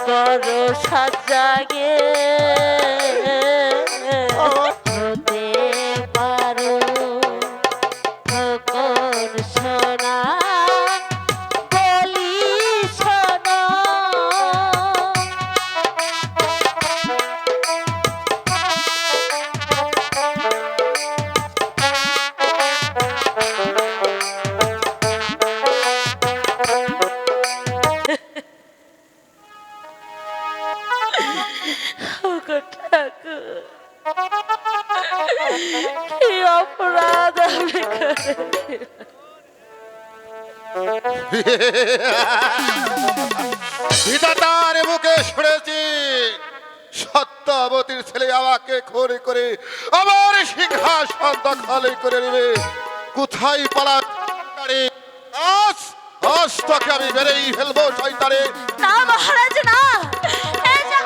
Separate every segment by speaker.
Speaker 1: করো সাজাগে হতে পারো খোকন সোনা বলি শোনো ওগো ঠাকুর কি অপরাধ আমি করেছি
Speaker 2: বিধাতার মুখে শুনেছি সত্যবতীর ছেলে আমাকে খোরে করে আমার সিংহাসন দখল করে নেবে। কোথায় পালাতে আজ আজ তোকে আমি মেরেই ফেলবো শয়তানে।
Speaker 1: না মহারাজ না এই যে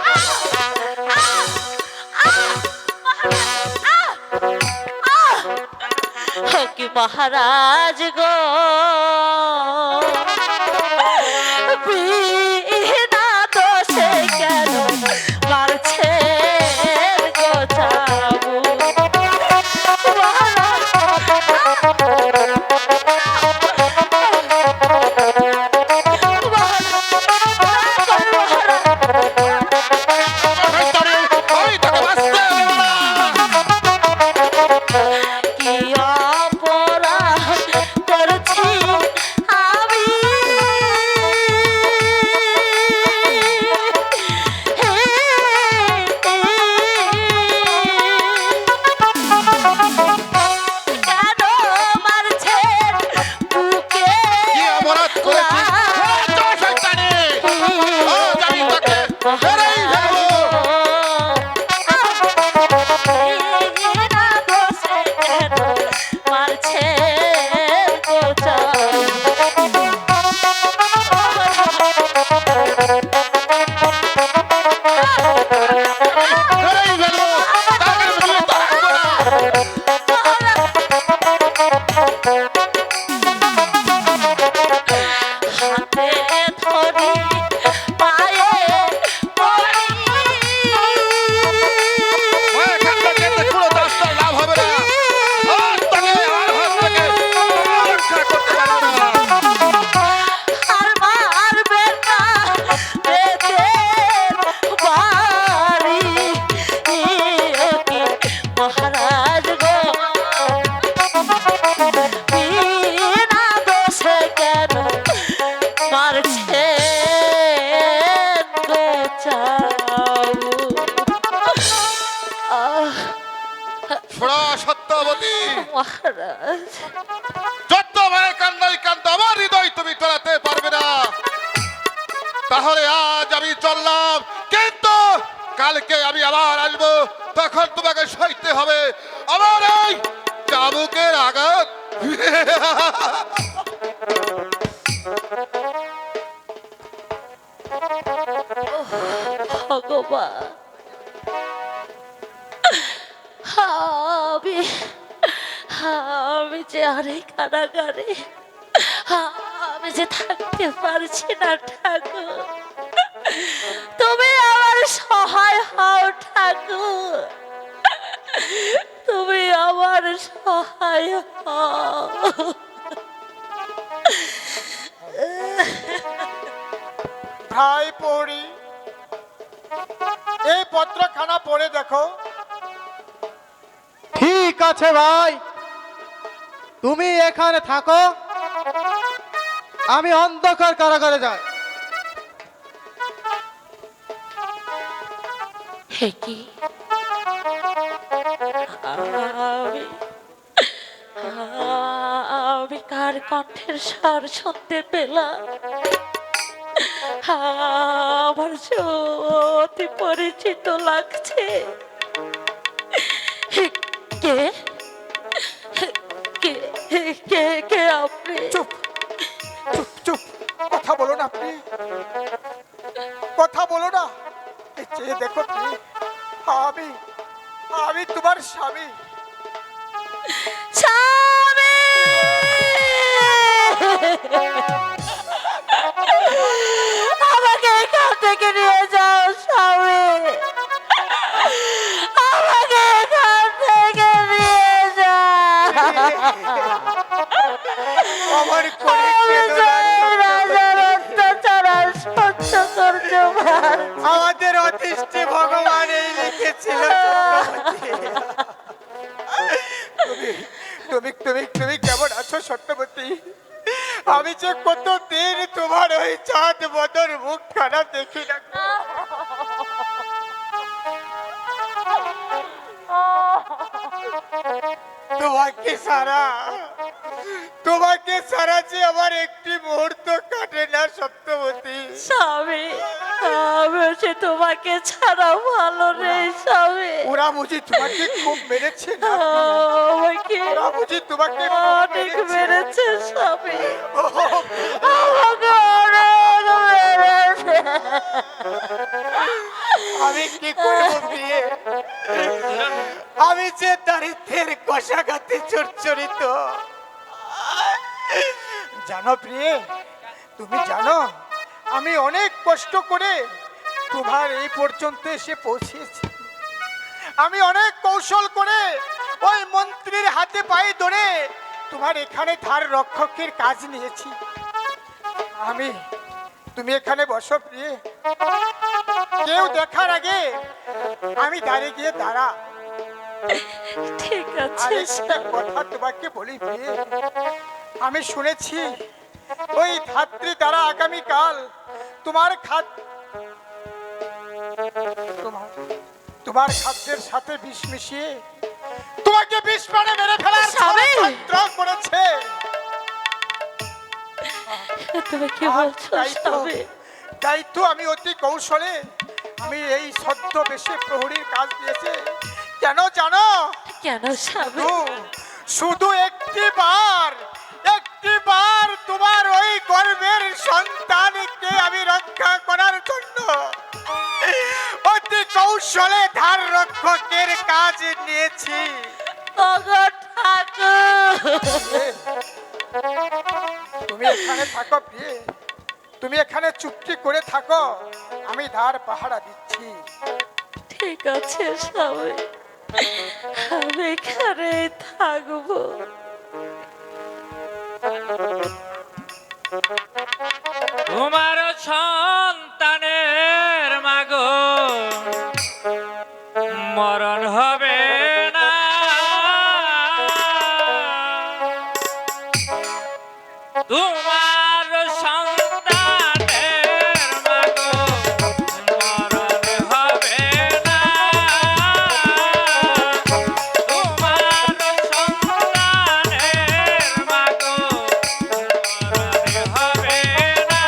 Speaker 1: কি মহারাজ গো বিনা দোষে কেন মারছে গো চাবু কি অপরাধ করেছি আমি কেন মারছে বুকে
Speaker 2: কি অপরাধ করেছি শয়তানে? আজ আমি তোকে মেরেই ফেলবো।
Speaker 1: মারছে গোচা
Speaker 2: মেরেই ফেলবো। তাকে আমি থাকবো না।
Speaker 1: হাতে ধরি পায়ে পড়ি
Speaker 2: এখান থেকে কোনো রাস্তার লাভ হবে না। আর তোকে আর হাত থেকে রক্ষা করতে পারবো না।
Speaker 1: আর মারবে না বেদের বাড়ি মহারাজ গো বিনা দোষে কেন মারছে গো চাবু
Speaker 2: ছোড়া সত্যবতী,
Speaker 1: মহারাজ
Speaker 2: যত ভাই কান্দাই কান্দ আমার হৃদয় তুমি টলাতে পারবে না। তাহলে আজ আমি চললাম, কিন্তু কালকে আমি আবার আসবো। তখন তোমাকে সইতে হবে আমার এই চাবুকের আঘাত।
Speaker 1: ভগবান আমি আমি যে আরে কারাগারে আমি যে থাকতে পারছি না ঠাকুর তুমি আমার সহায় হও ঠাকুর তুমি আমার সহায় হও
Speaker 3: ভাই পড়ি এই পত্রখানা পড়ে দেখো।
Speaker 4: ঠিক আছে ভাই, তুমি এখানে থাকো, আমি অন্ধকার কারাগারে যাই।
Speaker 1: হে কি আমি আমি কার কণ্ঠের স্বর শুনতে পেলাম আমার যে অতি পরিচিত লাগছে কে কে কে কে আপনি
Speaker 3: চুপ চুপ চুপ, কথা বলো না আপনি, কথা বলো না। এই চেয়ে দেখো তুমি, আমি আমি তোমার স্বামী।
Speaker 1: স্বামী আমাকে এখান থেকে নিয়ে যাও স্বামী, আমাকে এখান থেকে নিয়ে যাও।
Speaker 3: আমার করে
Speaker 1: আমি
Speaker 3: কেঁদো না,
Speaker 1: চাই রাজার অত্যাচার আর সহ্য করতে পারি।
Speaker 3: আমাদের অদৃষ্টে ভগবান এই লিখেছিল। তুমি তুমি তুমি কেমন আছো সত্যবতী? আমি যে কতদিন তোমার ওই চাঁদ বদর মুখ খানা দেখি না। তোমাকে সারা যে আমার একটি মুহূর্ত কাটে না সত্যবতী।
Speaker 1: স্বামী, আমি যে তোমাকে ছাড়া ভালো নেই স্বামী।
Speaker 3: ওরা বুঝি তোমাকে খুব মেরেছে না?
Speaker 1: আমাকে
Speaker 3: ওরা বুঝি তোমাকে খুব
Speaker 1: অনেক
Speaker 3: মেরেছে?
Speaker 1: মেরেছে স্বামী,
Speaker 3: ওহ,
Speaker 1: আমাকে অনেক মেরেছে।
Speaker 3: আমি কি করবো বিয়ে? আমি যে দারিদ্রের কষাঘাতে জর্জরিত। জানো প্রিয়ে, তুমি জানো আমি অনেক কষ্ট করে তোমার এই পর্যন্ত এসে পৌঁছেছি। আমি অনেক কৌশল করে ওই মন্ত্রীর হাতে পায়ে ধরে তোমার এখানে ধার রক্ষকের কাজ নিয়েছি। তুমি এখানে বসো প্রিয়ে, কেউ দেখার আগে আমি দাঁড়িয়ে গিয়ে দাঁড়া।
Speaker 1: ঠিক
Speaker 3: আর
Speaker 1: আছে
Speaker 3: একটা কথা তোমাকে বলি প্রিয়ে, আমি শুনেছি ওই ধাত্রী দ্বারা আগামীকাল তোমার তোমার খাদ্যের সাথে বিষ মিশিয়ে তোমাকে বিষ পানে মেরে ফেলার
Speaker 1: স্বামী!
Speaker 3: ষড়যন্ত্র করেছে।
Speaker 1: তুমি কি
Speaker 3: আর
Speaker 1: বলছো স্বামী?
Speaker 3: তাই তো আমি অতি কৌশলে আমি এই সদ্য বেশে প্রহরীর কাজ দিয়েছে। কেন জানো?
Speaker 1: কেন স্বামী?
Speaker 3: শুধু একটিবার তোমার ওই গর্ভের সন্তানকে আমি রক্ষা করার জন্য অতি কৌশলে ধার রক্ষকের কাজ নিয়েছি।
Speaker 1: ওগো ঠাকুর,
Speaker 3: তুমি এখানে থাকো প্রিয়ে, তুমি এখানে চুপটি করে থাকো, আমি ধার পাহারা দিচ্ছি।
Speaker 1: ঠিক আছে স্বামী, আমি এখানেই থাকবো।
Speaker 5: তোমার সন্তানের মাগো মরণ হবে না, তোমার সন্তানের মাগো মরণ হবে না, তোমার সন্তানের মাগো মরণ হবে না।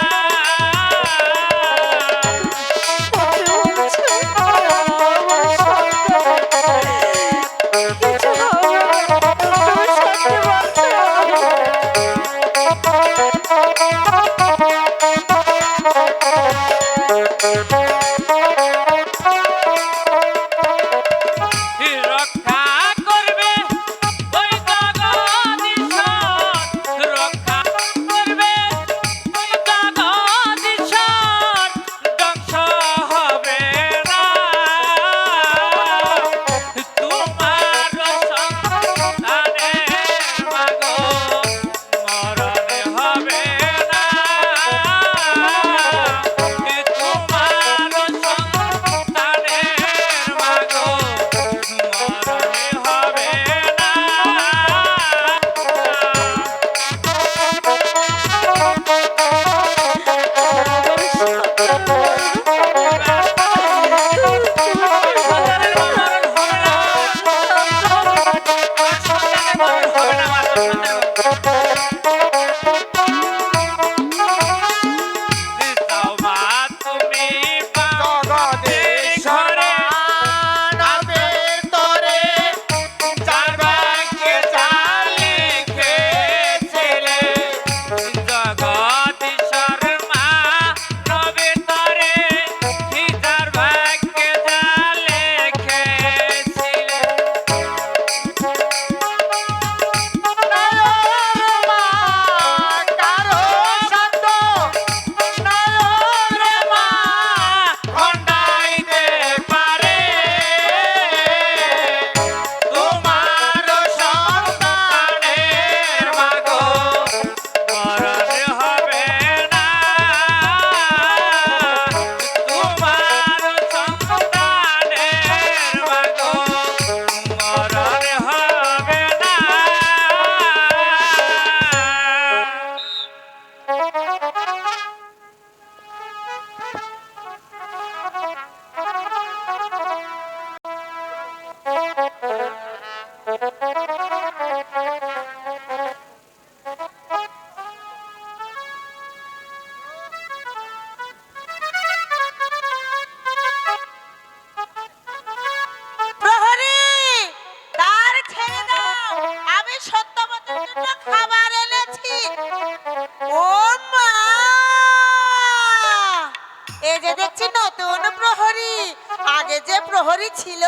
Speaker 6: এই যে দেখছি নতুন প্রহরী, আগে যে প্রহরী ছিল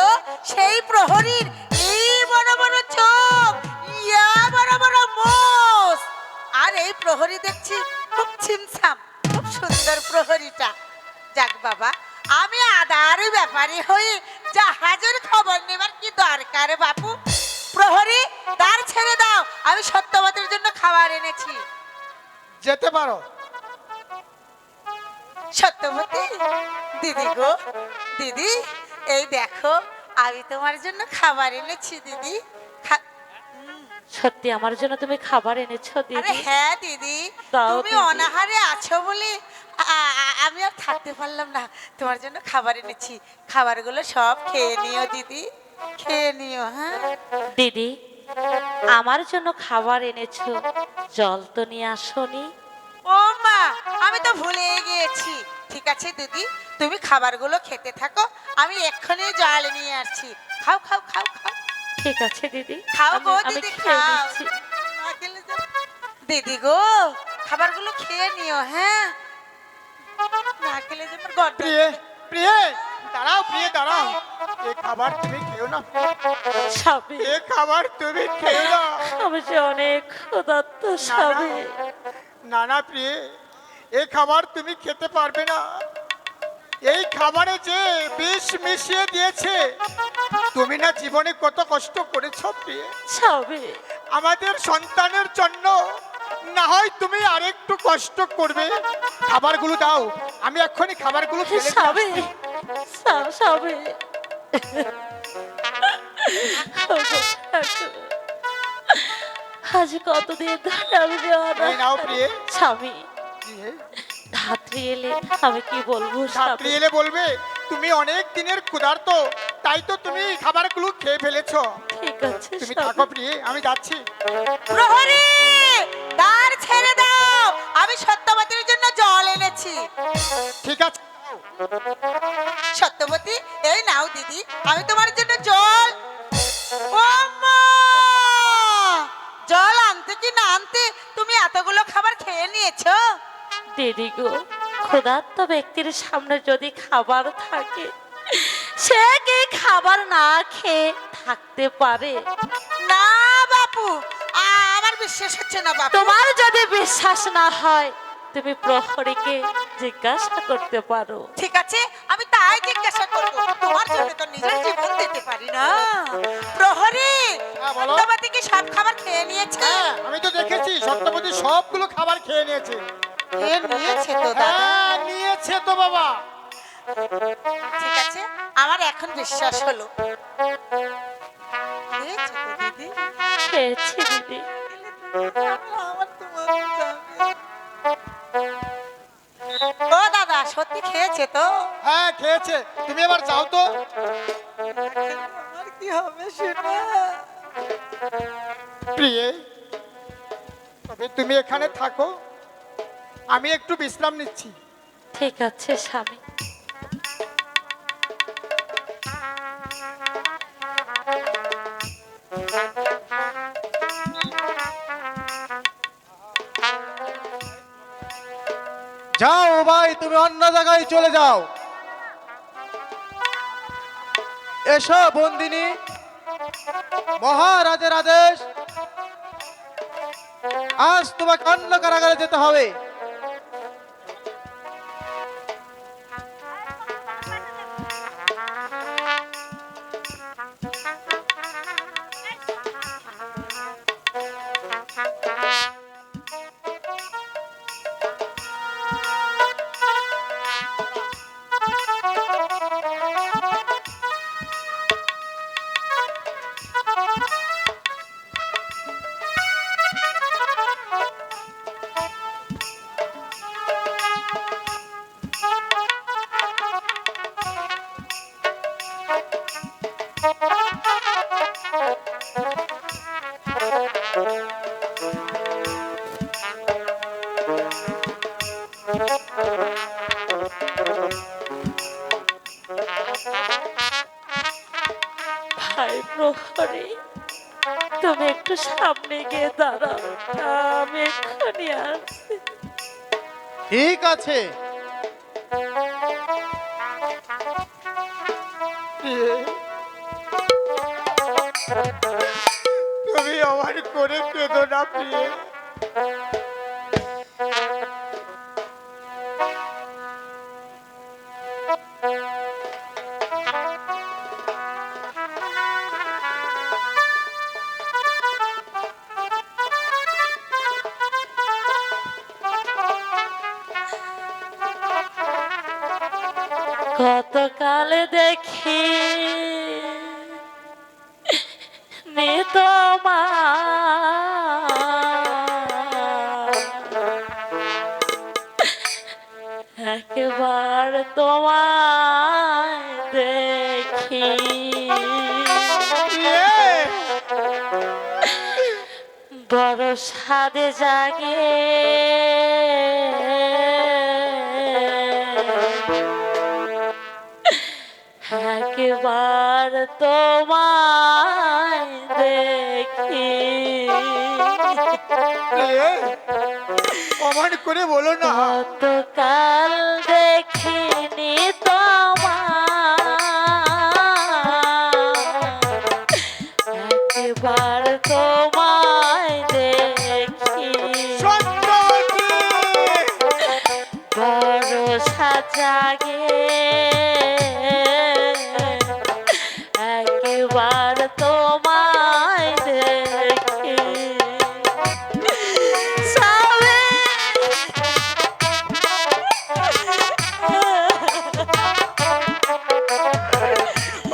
Speaker 6: সেই প্রহরীর এই বড় বড় চোখ, ইয়া বড় বড় মোষ, আর এই প্রহরী দেখছি খুব ছিমছাম, খুব সুন্দর প্রহরীটা। যাক বাবা, আমি আদার ব্যাপারী হই, জাহাজের খবর নেবার কি দরকার বাপু? প্রহরী, তার ছেড়ে দাও, আমি সত্যবতীর জন্য খাবার এনেছি।
Speaker 3: যেতে পারো।
Speaker 6: সত্যবতী দিদি গো, দিদি এই দেখো আমি তোমার জন্য খাবার এনেছি দিদি।
Speaker 1: সত্যি আমার জন্য তুমি খাবার এনেছো
Speaker 6: আরে
Speaker 1: দিদি?
Speaker 6: হ্যাঁ দিদি,
Speaker 1: দাও
Speaker 6: তুমি
Speaker 1: দিদি।
Speaker 6: অনাহারে আছো বলে আমি আর থাকতে পারলাম না, তোমার জন্য খাবার এনেছি, খাবারগুলো সব খেয়ে নিও দিদি, খেয়ে নিও। হ্যাঁ
Speaker 1: দিদি, আমার জন্য খাবার এনেছো, জল তো নিয়ে আসোনি?
Speaker 6: ও মা, আমি তো ভুলে গিয়েছি। ঠিক আছে দিদি, তুমি খাবারগুলো খেতে থাকো, আমি এক্ষুনি জল নিয়ে আসছি। খাও খাও খাও খাও।
Speaker 1: ঠিক আছে দিদি,
Speaker 6: খাও গো
Speaker 1: আমি
Speaker 6: দিদি,
Speaker 1: খেয়ে
Speaker 6: খাও।
Speaker 1: নিচ্ছি।
Speaker 6: না খেলে যে- দিদি গো, খাবারগুলো খেয়ে নিও। হ্যাঁ, না খেলে যে আমার গর্দন-
Speaker 3: প্রিয়ে, প্রিয়ে, দাঁড়াও প্রিয়ে, দাঁড়াও। এ খাবার তুমি খেও না,
Speaker 1: স্বামী,
Speaker 3: এ খাবার তুমি খেও না।
Speaker 1: আমি যে অনেক ক্ষুধার্ত স্বামী।
Speaker 3: না না প্রিয়ে, এই খাবার তুমি খেতে পারবে না। এই খাবারে যে বিষ মিশিয়ে দিয়েছে। তুমি না জীবনে কত কষ্ট করেছো প্রিয়ে,
Speaker 1: স্বামী,
Speaker 3: আমাদের সন্তানের জন্য। না হয় তুমি আরেকটু কষ্ট করবে। খাবারগুলো দাও, আমি এক্ষুনি খাবারগুলো ফেলে দিয়ে
Speaker 1: স্বামী,
Speaker 3: আসছি।
Speaker 1: স্বামী, আজ কতদিন ধরে আমি
Speaker 3: এই নাও প্রিয়ে।
Speaker 1: স্বামী,
Speaker 3: প্রিয়ে,
Speaker 1: ধাত্রী এলে আমি কি বলবো
Speaker 3: ছাত্রী
Speaker 1: স্বামী?
Speaker 3: এলে বলবে তুমি অনেক দিনের ক্ষুধার্ত, তাই তো তুমি খাবারগুলো খেয়ে ফেলেছো।
Speaker 1: ঠিক আছে
Speaker 3: তুমি
Speaker 1: স্বামী।
Speaker 3: থাকো প্রিয়ে, আমি যাচ্ছি।
Speaker 6: প্রহরী, দ্বার ছেড়ে দাও, আমি সত্যবতীর জন্য জল এনেছি।
Speaker 3: ঠিক আছে, দাও।
Speaker 6: সত্যবতী, এই নাও দিদি, আমি তোমার জন্য জল। ও মা, জল আনতে কি না আনতে তুমি এতগুলো খাবার খেয়ে নিয়েছো?
Speaker 1: দিদি গো, ক্ষুধার্ত ব্যক্তির সামনে যদি খাবার থাকে, সে কি খাবার না খেয়ে থাকতে পারে?
Speaker 6: না বাপু, আমার বিশ্বাস হচ্ছে না বাপু।
Speaker 1: তোমার যদি বিশ্বাস না হয়, তুমি প্রহরীকে জিজ্ঞাসা করতে পারো।
Speaker 6: ঠিক আছে, আমি তাই জিজ্ঞাসা করবো, তোমার জন্য তো নিজের জীবন দিতে পারি না। প্রহরী,
Speaker 3: হ্যাঁ, বলো।
Speaker 6: সত্যবতী কি সব খাবার খেয়ে নিয়েছে?
Speaker 3: হ্যাঁ, আমি তো দেখেছি সত্যবতী সবগুলো খাবার খেয়ে নিয়েছে।
Speaker 6: খেয়ে নিয়েছে তো দাদা।
Speaker 3: হ্যাঁ, নিয়েছে তো বাবা।
Speaker 6: ঠিক আছে, আমার এখন বিশ্বাস হলো। খেয়েছে তো দিদি?
Speaker 1: খেয়েছি দিদি।
Speaker 6: আমার তো মন যাবে। ও দাদা, সত্যি খেয়েছে তো?
Speaker 3: হ্যাঁ খেয়েছে, তুমি এবার যাও তো।
Speaker 6: আমার কি হবে সেটা?
Speaker 3: প্রিয়ে, তবে তুমি এখানে থাকো, আমি একটু বিশ্রাম নিচ্ছি।
Speaker 1: ঠিক আছে স্বামী।
Speaker 4: যাও ভাই, তুমি অন্য জায়গায় চলে যাও। এসো বন্দিনী, মহারাজের আদেশ, আজ তোমাকে অন্য কারাগারে যেতে হবে।
Speaker 1: ভাই প্রহরী, তুমি একটু সামনে গিয়ে দাঁড়াও, আমি এক্ষুনি আসছি।
Speaker 4: ঠিক আছে।
Speaker 3: প্রিয়ে, তুমি আমার করে কেঁদো না প্রিয়ে।
Speaker 1: গতকাল দেখি নি তোমার একবার তোমায় দেখি
Speaker 3: প্রিয়ে,
Speaker 1: বড় সাদে জাগে একবার তোমায় দেখি
Speaker 3: প্রিয়ে, অমন করে বলো না।
Speaker 1: গতকাল দেখিনি তোমার একবার তোমায় দেখি
Speaker 3: সত্যবতী,
Speaker 1: বড় সাজাগে একবার তোমায় দেখি সবে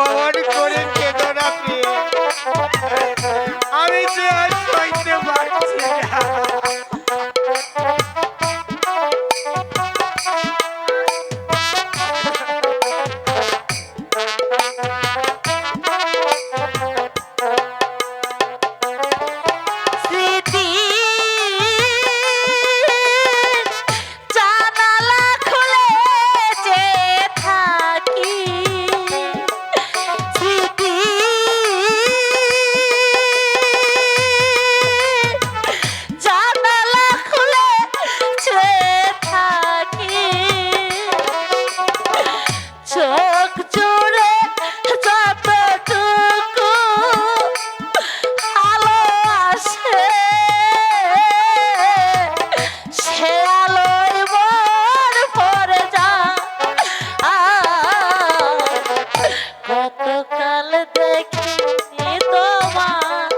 Speaker 3: অমন করে কেঁদো না প্রিয়ে, আমি যে আর সইতে পারছি না।
Speaker 1: স্মৃতি জানালা খুলে যে থাকি স্মৃতি জানালা খুলে যে থাকি চোখ জুড়ে যতটুকু আলো আসে সে আলোয় মন ভরে যায় গতকাল দেখিনি তোমার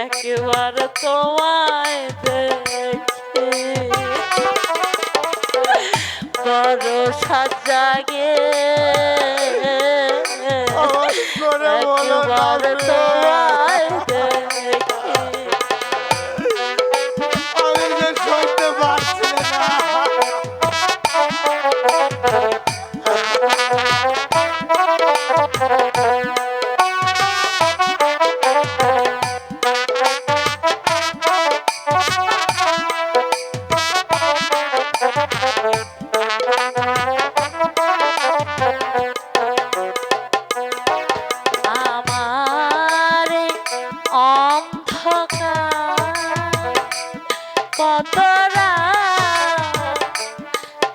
Speaker 1: একবার তোমায় দেখি বড় সাজাগে
Speaker 3: অমন করে বলো না
Speaker 1: একবার
Speaker 3: প্রিয়ে।
Speaker 1: তোমায় দেখি
Speaker 3: আমি যে সইতে পারছি না।
Speaker 1: আমার এই অন্ধকার কত রাত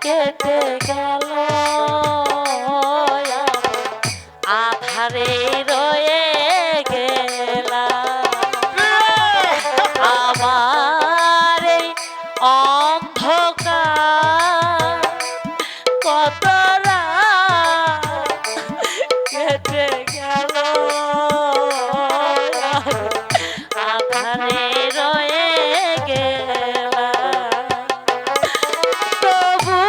Speaker 1: কেটে গেল আধারে রয়ে গেলাম আমার এই অন্ধকার কত রাত কেটে গেল আধারে রয়ে গেলাম তবু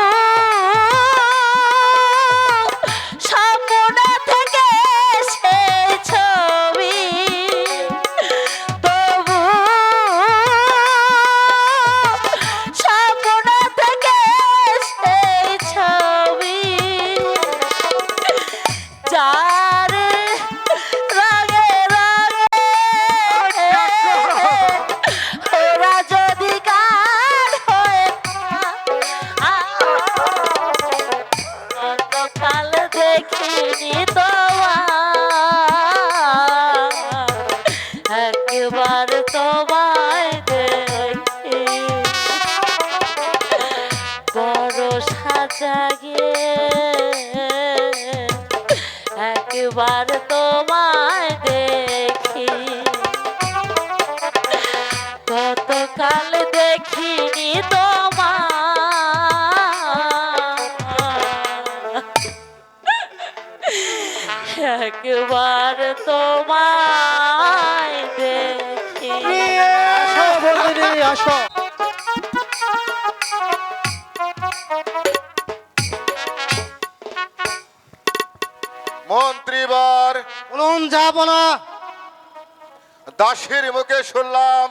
Speaker 1: সামনে থেকে সেই ছবি তবু সামনে থেকে সেই ছবি যার রাগে রাগে ওরা যদি গান হয়ে গতকাল দেখিনি তোমার একবার তোমায় দেখি বড় সাজাগে একবার তোমায় দেখি, কতকাল দেখিনি তোমায়, একবার তোমায় দেখি।
Speaker 4: আসো বন্ধুরি আসো।
Speaker 2: মন্ত্রীবার
Speaker 4: বলুন যাব না।
Speaker 2: দাসীর মুখে শুনলাম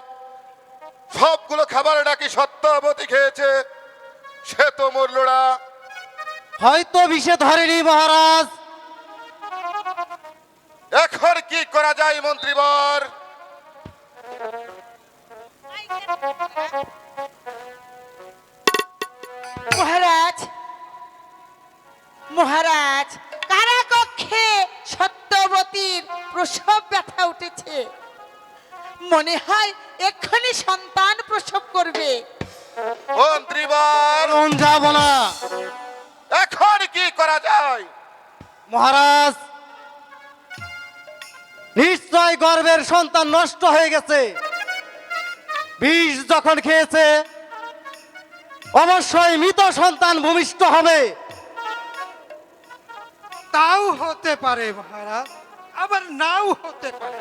Speaker 2: সবগুলো খাবার নাকি সত্যবতী খেয়েছে, সে তো মরল না।
Speaker 4: হয়তো বিষে ধরেনি মহারাজ।
Speaker 2: এখন কি করা যায় মন্ত্রীবর?
Speaker 6: মহারাজ, মহারাজ, কারাকক্ষে সত্যবতীর প্রসব ব্যথা উঠেছে। মনে হয় এক্ষুনি সন্তান প্রসব করবে।
Speaker 2: মন্ত্রীবর
Speaker 4: বলুন যাব না।
Speaker 2: এখন কি করা যায়?
Speaker 4: মহারাজ, নিশ্চয় গর্ভের সন্তান নষ্ট হয়ে গেছে। বিষ যখন খেয়েছে অবশ্যই মৃত সন্তান ভূমিষ্ঠ হবে।
Speaker 7: তাও হতে পারে মহারাজ, আবার নাও হতে পারে।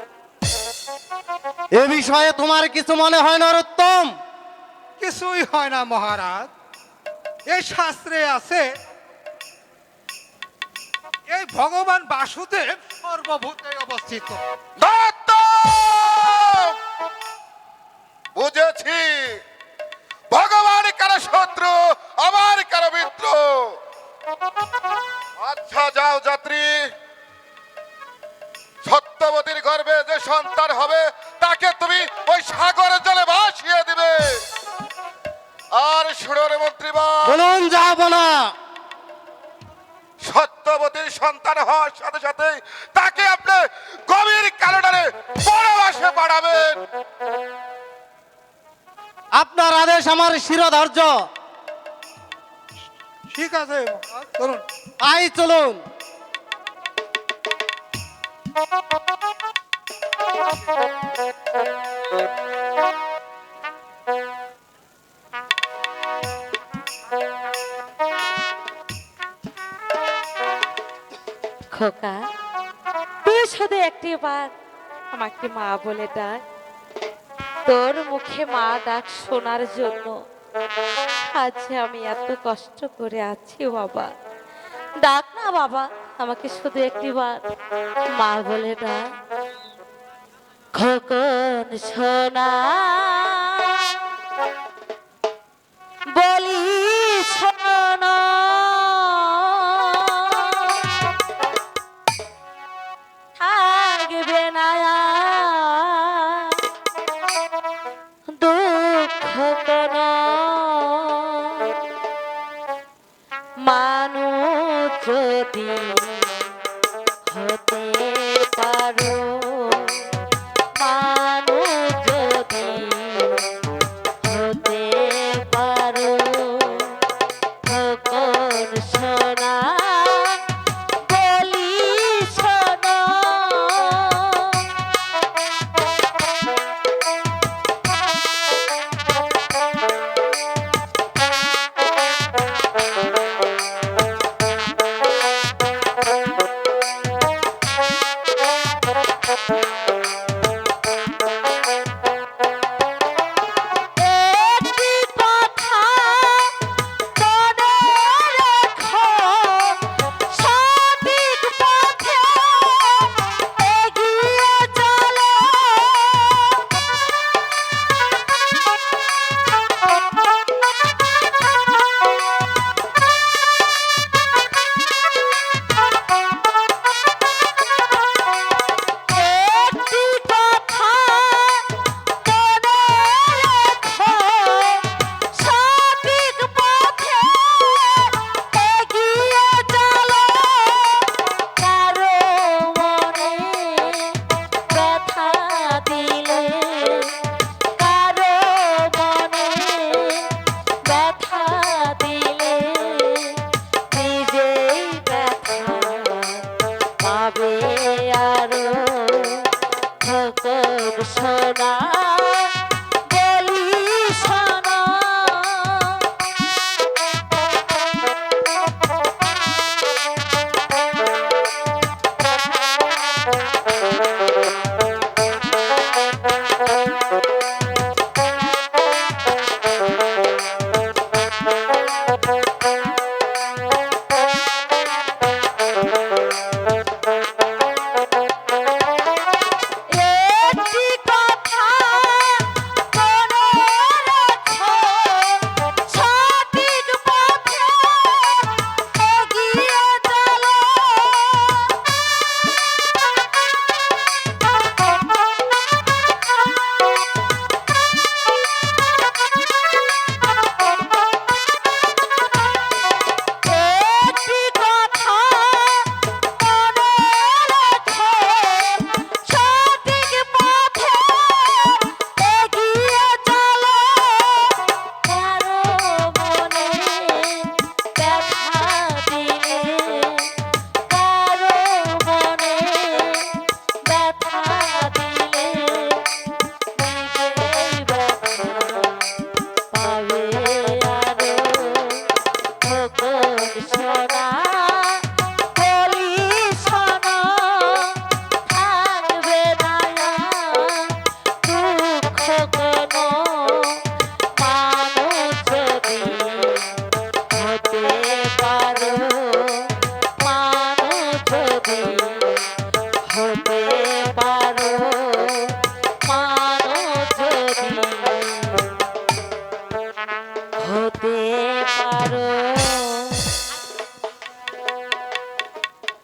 Speaker 4: এ বিষয়ে তোমার কিছু মনে হয় নরোত্তম?
Speaker 7: কিছুই হয় না মহারাজ। এই শাস্ত্রে আছে এই ভগবান বাসুদেব সর্বভূতে অবস্থিত।
Speaker 2: দত্ত! বুঝেছি, ভগবান কারো শত্রু, আমার কারো মিত্র। আচ্ছা যাও যাত্রী, সত্যবতীর গর্ভে যে সন্তান হবে তাকে তুমি ওই সাগরের জলে ভাসিয়ে দিবে। আর শুনুন মন্ত্রীবর,
Speaker 4: বলুন যাব না।
Speaker 2: সত্যবতীর সন্তান হওয়ার সাথে সাথে তাকে আপনি গভীর কারাগারে বনবাসে পাঠাবেন।
Speaker 4: আপনার আদেশ আমার শিরোধার্য।
Speaker 7: ঠিক আছে মহারাজ, চলুন।
Speaker 4: আই চলুন।
Speaker 1: খোকা, তুই শুধু একটি বার আমাকে মা বলে ডাক। তোর মুখে মা ডাক শোনার জন্য আজ আমি এত কষ্ট করে আছি বাবা। ডাক না বাবা, আমাকে শুধু একটি বার মা বলে ডাক। খোকন সোনা বলি শোনো, থাকবে না আর দুঃখ কোনো, মানুষ যদি হতে পারো, মানুষ যদি হতে পারো, খোকন সোনা বলি শোনো।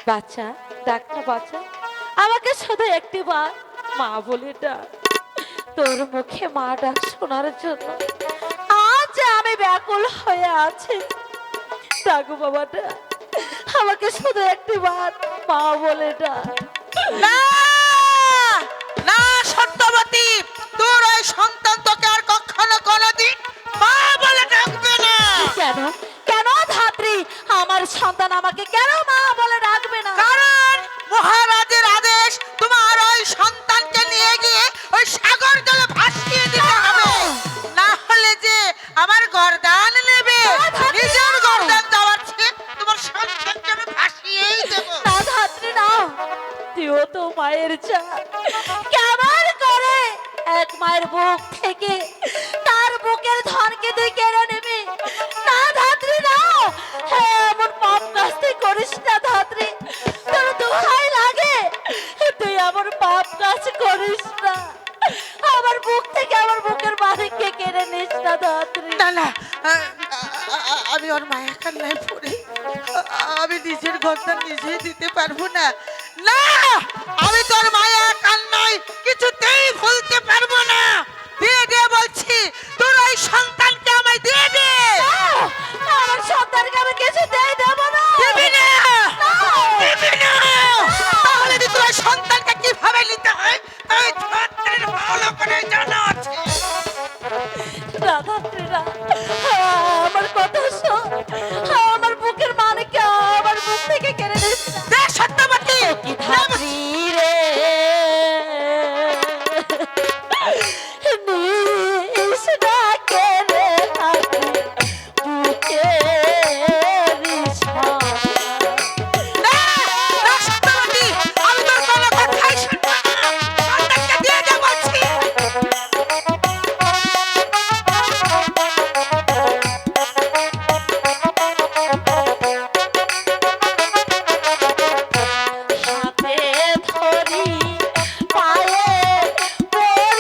Speaker 1: বাচ্চা, ডাক্তার বাচ্চা, আমাকে শুধু একটি বার মা বলে ডাক। তোর মুখে মা ডাক শোনার জন্য আজ আমি ব্যাকুল হয়ে আছি। ডাকু বাবাটা আমাকে শুধু একটি বার মা বলে ডাক।
Speaker 6: না না সত্যবতী, তোর ওই সন্তান তোকে আর কখনো কোনোদিন মা বলে ডাকবে না।
Speaker 1: কেন কেন ধাত্রী, আমার সন্তান আমাকে কেন মা বলে ডাকবে না?
Speaker 6: কারণ মহারাজের আদেশ, তোমার ওই সন্তানকে নিয়ে গিয়ে ওই সাগর জলে ভাসিয়ে দিতে হবে, না হলে যে আমার গর্দান নেবে। নিজের গর্দান দেওয়ার চেয়ে তোমার সন্তানকে আমি ভাসিয়েই দেবো।
Speaker 1: না ধাত্রী না, তুইও তো মায়ের চা, কেমন করে এক মায়ের বুক থেকে তার বুকের ধনকে তুই কেড়ে নিবি? না ধাত্রী না, এমন পাপ কাজটি করিস না ধাত্রী, তোর দোহাই লাগে, তুই আমার পাপ কাজ করিস না। আমার বুক থেকে আমার বুকের মালিককে কেড়ে নিস না ধাত্রী।
Speaker 6: না না, আমি ওর মায়া কান্নায় পড়ে আমি নিজের গর্দান নিজেই দিতে পারবো না। না, আমি তোর মায়া কান্নায় কিছুতেই ভুলতে পারবো না। দিয়ে দে বলছি, তোর ওই সন্তানকে আমায় দিয়ে দে।
Speaker 1: আমার সন্তানকে আমি কিছুতেই দেবো না।
Speaker 6: দিবি না, দিবি না। তাহলে তুই তোর ওই সন্তানকে কিভাবে নিতে হয় তাই ছাত্রের ভালো করে জানা আছে।
Speaker 1: রাধাত্রীরা আমার কথা শোন, আমার বুকের মানিককে আমার বুক থেকে কেড়ে নিস না।
Speaker 6: দে সত্যবতী,
Speaker 1: কি ধাত্রী রে, নিস না কেড়ে ধাত্রী বুকে
Speaker 6: না, না সত্যবতী, আমি তোর কোনো কথাই শুনবো না। সন্তানকে দিয়ে দে বলছি।
Speaker 1: হাতে ধরি পায়ে পড়ি,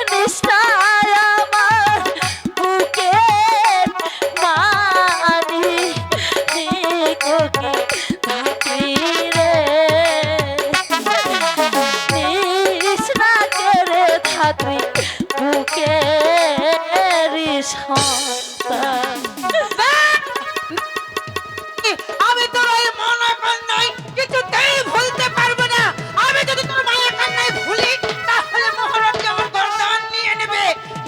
Speaker 1: নিষ্ঠায় আমার বুকের মানি কোকি ধাত্রী রে, তৃষ্ণা করে ধাত্রী বুকের সন্তান।
Speaker 6: আমি তোর ওই মায়া কান্নায় কিছুতেই ভুলতে পারবো না। আমি যদি তোর মায়া কান্নায় ভুলি তাহলে মহারাজ আমার গর্দান নিয়ে নেবে।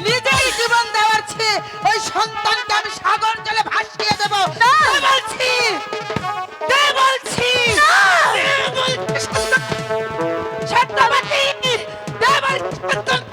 Speaker 6: নিজেই জীবন দেওয়ার চেয়ে ওই সন্তানকে আমি সাগর জলে ভাসিয়ে দেবো। দে বলছি, দে বলছি, দে বলছি সত্যবতী, দে বলছি সত্যবতী।